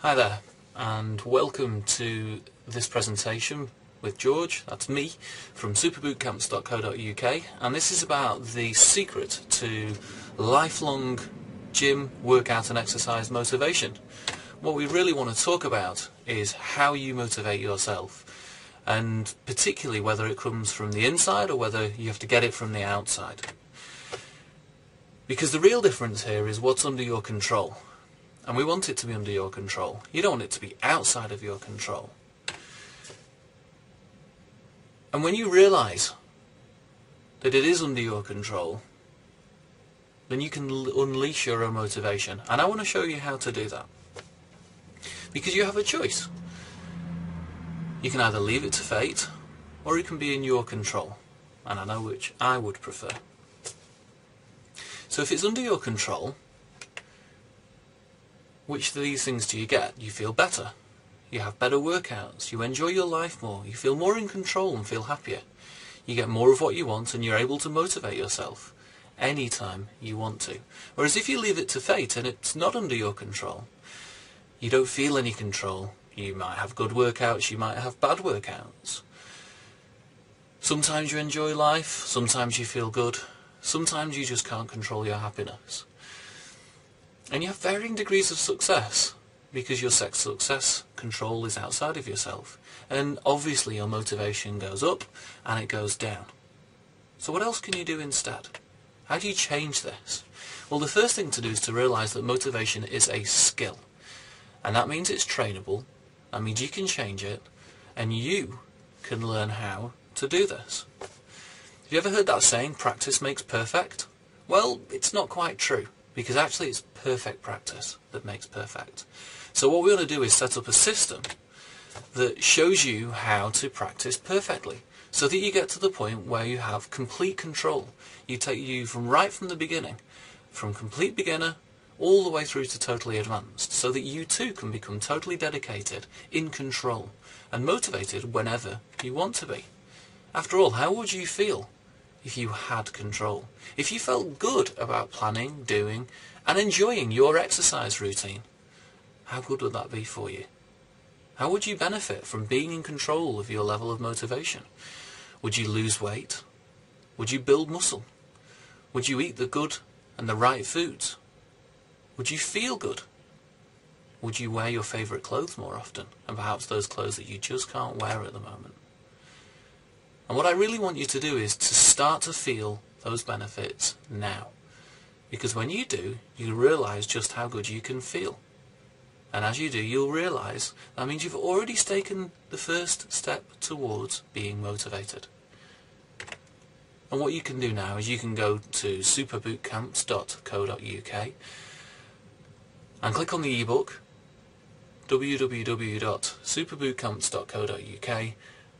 Hi there, and welcome to this presentation with George, that's me, from superbootcamps.co.uk, and this is about the secret to lifelong gym, workout and exercise motivation. What we really want to talk about is how you motivate yourself, and particularly whether it comes from the inside or whether you have to get it from the outside. Because the real difference here is what's under your control. And we want it to be under your control. You don't want it to be outside of your control. And when you realise that it is under your control, then you can unleash your own motivation. And I want to show you how to do that. Because you have a choice. You can either leave it to fate, or it can be in your control. And I know which I would prefer. So if it's under your control, which of these things do you get? You feel better. You have better workouts. You enjoy your life more. You feel more in control and feel happier. You get more of what you want and you're able to motivate yourself anytime you want to. Whereas if you leave it to fate and it's not under your control, you don't feel any control. You might have good workouts, you might have bad workouts. Sometimes you enjoy life, sometimes you feel good, sometimes you just can't control your happiness. And you have varying degrees of success, because your success control is outside of yourself. And obviously your motivation goes up and it goes down. So what else can you do instead? How do you change this? Well, the first thing to do is to realise that motivation is a skill. And that means it's trainable, that means you can change it, and you can learn how to do this. Have you ever heard that saying, practice makes perfect? Well, it's not quite true. Because actually it's perfect practice that makes perfect. So what we want to do is set up a system that shows you how to practice perfectly, so that you get to the point where you have complete control. You take you from right from the beginning, from complete beginner all the way through to totally advanced, so that you too can become totally dedicated, in control, and motivated whenever you want to be. After all, how would you feel if you had control? If you felt good about planning, doing, and enjoying your exercise routine, how good would that be for you? How would you benefit from being in control of your level of motivation? Would you lose weight? Would you build muscle? Would you eat the good and the right foods? Would you feel good? Would you wear your favourite clothes more often, and perhaps those clothes that you just can't wear at the moment? And what I really want you to do is to start to feel those benefits now. Because when you do, you realise just how good you can feel. And as you do, you'll realise that means you've already taken the first step towards being motivated. And what you can do now is you can go to superbootcamps.co.uk and click on the ebook www.superbootcamps.co.uk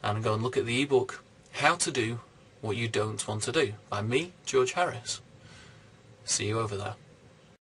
and go and look at the ebook How to Do What You Don't Want to Do by me, George Harris. See you over there.